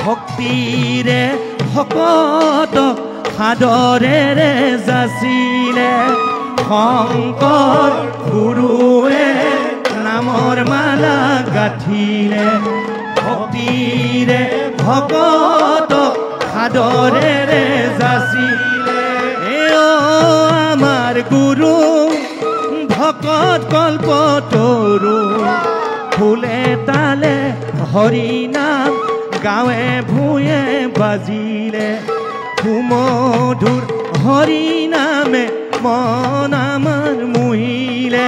ভক্তিৰে ভকত সাদৰেৰে যাচিলে শংকৰ গুৰুৱে নামৰ মালা গাঁঠিলে ভক্তিৰে ভকত সাদৰেৰে যাচিলে আমাৰ গুৰু ভকত কল্পতৰু ফুলে তালে হৰি নাম গাঁৱে ভূঞে বাজিলে সুমধুৰ হৰি নামে মন আমাৰ মুহিলে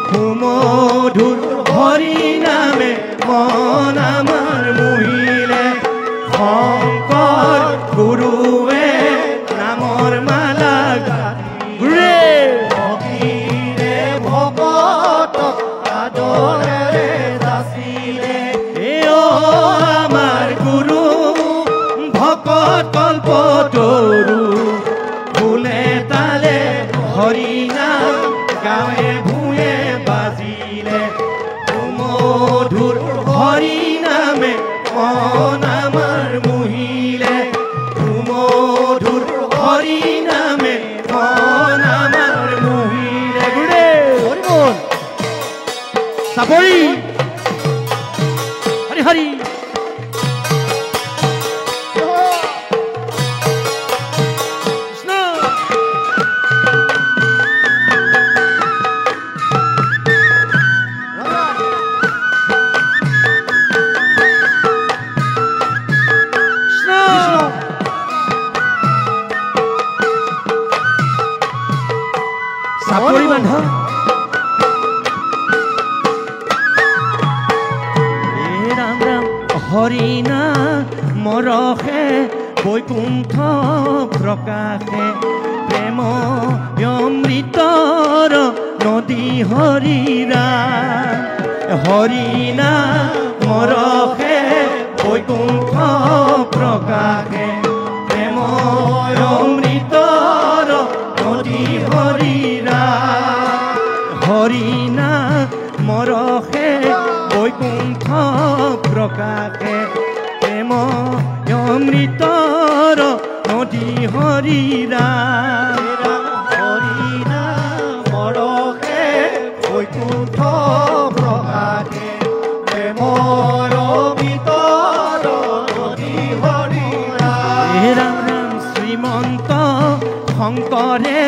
সুমধুৰ হৰি নামে মন আমাৰ মুহিলে শংকৰ গুৰুৱে নামৰ মালা গাঁঠিলে ভক্তিৰে ভকত সাদৰেৰে যাচিলে আমাৰ গুৰু ভকত কল্পতৰু ফুলে তালে হৰি নাম গাঁৱে ভূঞে বাজিলে সুমধুৰ হৰি নামে মন আমাৰ মুহিলে সুমধুৰ হৰি নামে মন আমাৰ মুহিলে গুৰে হৰি বল চাপৰি হৰি হৰি চাপৰি বান্ধ ৰাম ৰাম হৰি নামৰসে বৈকুণ্ঠ প্ৰকাশে প্ৰেম অমৃতৰ নদী হৰি ৰাম হৰি নামৰসে বৈকুণ্ঠ প্ৰকাশে প্ৰেম অমৃতৰ নদী হৰি হৰি নামৰসে বৈকুণ্ঠ প্ৰকাশে প্ৰেম অমৃতৰ নদী হৰি হৰি নামৰসে বৈকুণ্ঠ প্ৰকাশে প্ৰেম অমৃতৰ নদী হৰি ৰাম ৰাম শ্ৰীমন্ত শংকৰে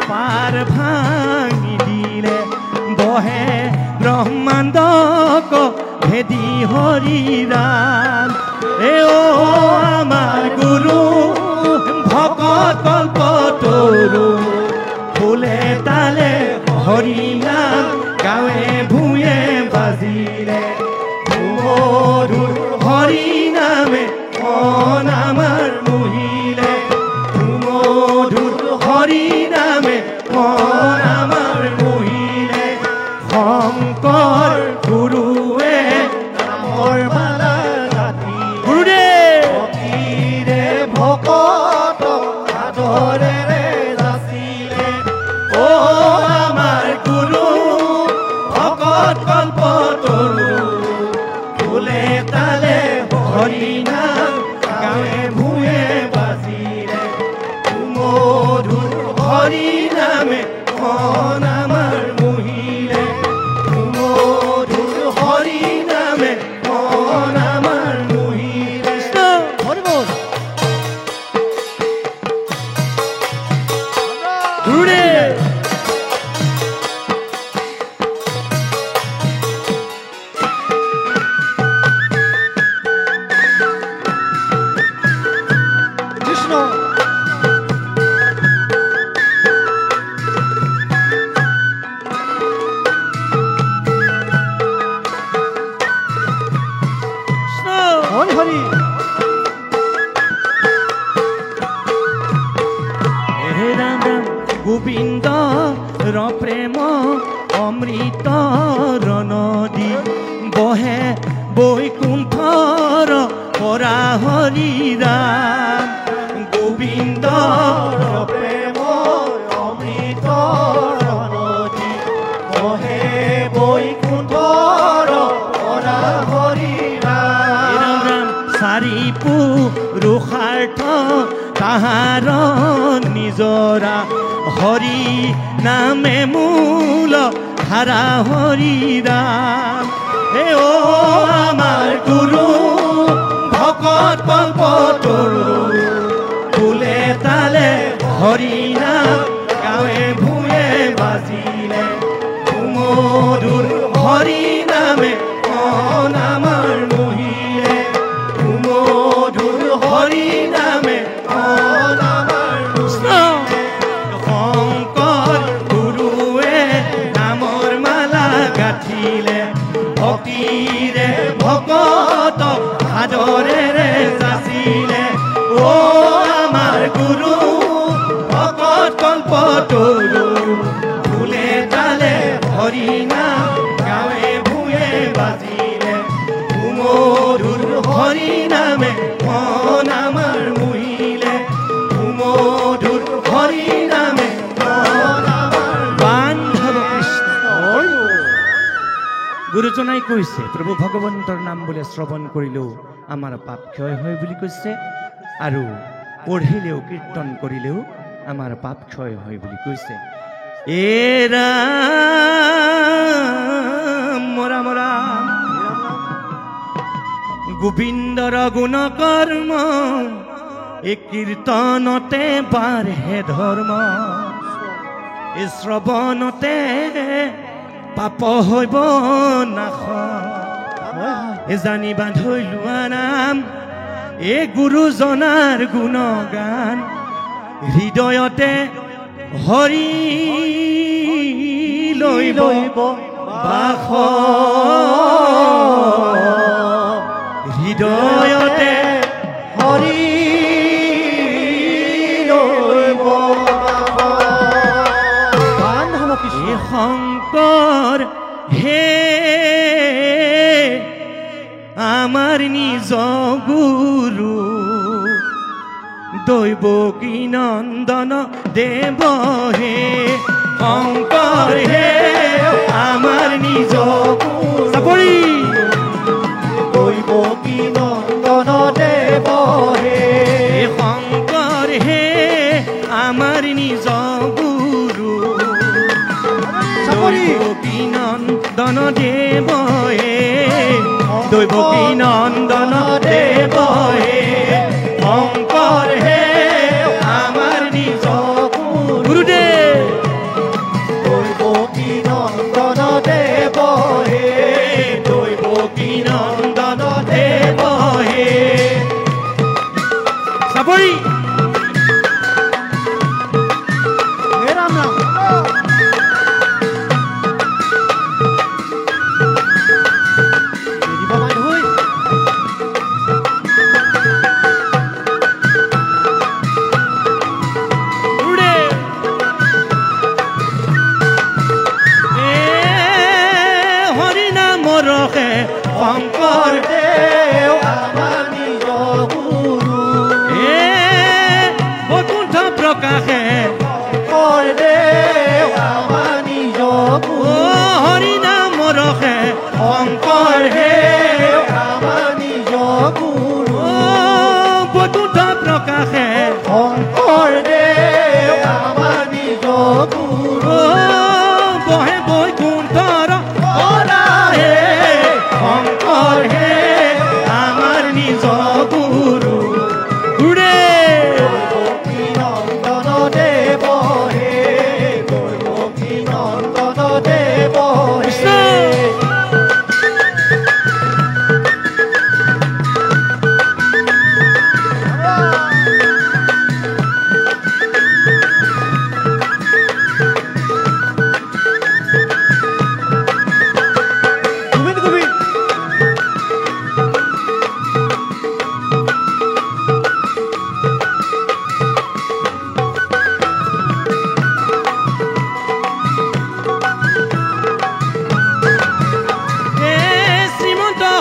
পাৰ ভাঙি দিলে বহে ব্ৰহ্মাণ্ডক ভেদি হৰি ৰাম আমাৰ গুৰু ভকত কল্পতৰু ফুলে তালে হৰি নাম গাঁৱে ভূঞে বাজিলে সুমধুৰ হৰি নামে মন আমাৰ মুহিলে সুমধুৰ হৰি নামে মন আমাৰ মুহিলে শংকৰ গুৰুৱে নামৰ মালা গাঁঠিলে ভক্তিৰে ভকত সাদৰেৰে যাচিলে আমাৰ গুৰু ভকত কল্পতৰু ফুলে তালে হৰি নাম গাঁৱে ভূঞে বাজিলে সুমধুৰ হৰি নামে মন আমাৰ মুহিলে সুমধুৰ হৰি নামে মন আমাৰ মুহিলে হৰি বল গুৰুদেৱ হৰি হে ৰাম ৰাম গোবিন্দ ৰ প্ৰেম অমৃতৰ নদী বহে বৈকুণ্ঠৰ পৰা হৰি ৰাম গোবিন্দৰ প্ৰেম অমৃতৰ নদী বহে বৈকুণ্ঠৰ পৰা হৰি ৰাম ৰাম চাৰি পুৰুষাৰ্থ তাহাৰ নিজৰা হৰি নামে মূল ধাৰা হৰি ৰাম হে অ আমাৰ গুৰু ভকত কল্পতৰু ফুলে তালে হৰি নাম গাঁৱে ভূঞে বাজিলে সুমধুৰ হৰি নামে মন আমাৰ মোহিলে সুমধুৰ হৰি নামে মন আমাৰ মোহিলে শংকৰ গুৰুৱে নামৰ মালা গাঁঠিলে ভক্তিৰে ভকতক আদৰেৰে যাচিলে অ আমাৰ গুৰু ভকত কল্পতৰু ফুলে তালে হৰি নাম গাঁৱে ভূঞে বাজিলে সুমধুৰ হৰি নামে মন আমাৰ মোহিলে সুমধুৰ হৰি নামে মন আমাৰ বান্ধৱ কৃষ্ণ গুৰুজনাই কৈছে প্ৰভু ভগৱন্তৰ নাম বোলে শ্ৰৱণ কৰিলেও আমাৰ পাপ ক্ষয় হয় বুলি কৈছে আৰু পঢ়িলেও কীৰ্তন কৰিলেও আমাৰ পাপ ক্ষয় হয় বুলি কৈছে এ ৰাম ৰাম ৰাম গোবিন্দৰ গুণ কৰ্ম এই কীৰ্তনতে বাঢ়ে ধৰ্ম এই শ্ৰৱণতে পাপ হইব নাশ এ জানিবা ধৰি লোৱা নাম এ গুৰুজনাৰ গুণগান হৃদয়তে হৰি লৈব বাস হৃদয়তে হৰি লৈব হে শংকৰ হে আমাৰ নিজ গুৰু দৈৱকী নন্দন দেৱ হে শংকৰ হে আমাৰ নিজ চাপৰি দৈৱকী নন্দন দেৱ হে শংকৰ হে আমাৰ নিজ গুৰু দৈৱকী নন্দন দেৱ হে দৈৱকী নন্দন দেৱ হে শংকৰ হে আমাৰ নিজ গুৰুদেৱ দৈৱকী নন্দন দেৱ হে দৈৱকী নন্দন দেৱ হে চাপৰি ৰাম ৰাম শংকৰ দেৱ আমাৰ নিজ গুৰু হে বৈকুণ্ঠ প্ৰকাশে শংকৰ দেৱ আমাৰ নিজ গুৰু হৰি নাম ৰখে শংকৰ হে আমাৰ নিজ গুৰু বৈকুণ্ঠ প্ৰকাশে শংকৰ দেৱ আমাৰ নিজ গুৰু বহে বৈকুণ্ঠৰ পৰাহে শংকৰ হে আমাৰ নিজ গুৰু দৈৱকী নন্দন দেৱ হে দৈৱকী নন্দন দেৱ হে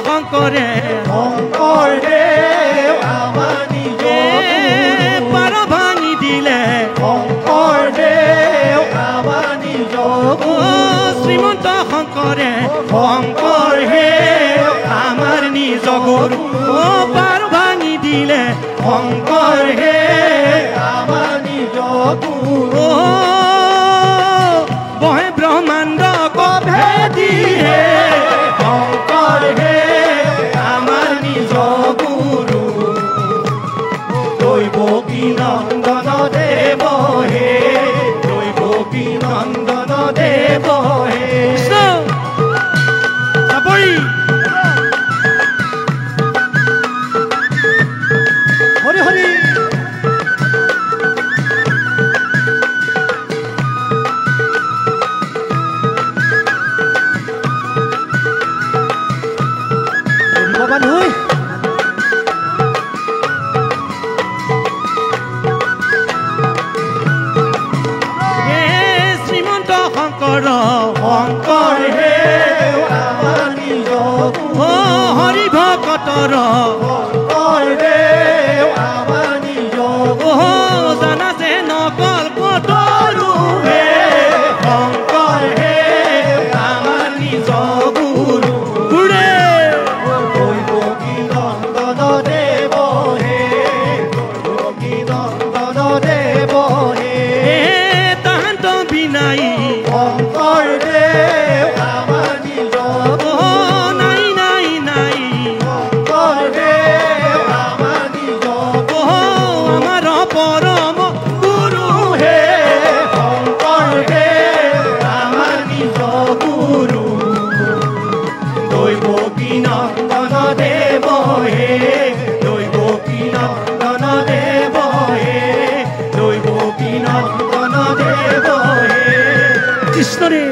শংকৰে শংকৰ দেৱ আমাৰ নিজ পাৰ ভাঙি দিলে শংকৰ দেৱ আমাৰ নিজ শ্ৰীমন্ত শংকৰে শংকৰ হে আমাৰ নিজ গুৰু পাৰ ভাঙি দিলে শংকৰ হে আমাৰ নিজ গুৰু বহে ব্ৰহ্মাণ্ড কভেদি হে শংকৰ হে আমাৰ নিজ গুৰু দৈৱকী নন্দন দেৱ হে দৈৱকী নন্দন দেৱ হে চাপৰি হৰি হৰি বাবা নৈ হে শ্ৰীমন্ত শংকৰ শংকৰ হে আমাৰ নিজ গুৰু হৰি ভকতৰ শংকৰ হে আমাৰ নিজ গুৰু জানা যে নকল কতৰু হে শংকৰ হে আমাৰ নিজ গুৰু ঘূৰে দৈৱকী নন্দন দেৱ হে দৈৱকী নন্দন দেৱ হে তাহান্ত বিনাই শংকৰ দেৱ আমাৰ নিজ নাই নাই নাই শংকৰ দেৱ আমাৰ নিজ আমাৰ পৰম গুৰু হে শংকৰ দেৱ আমাৰ নিজ গুৰু দৈৱকী নন্দন দেৱ হে দৈৱকী নন্দন দেৱ হে দৈৱকী নন্দন দেৱ হে কৃষ্ণৰে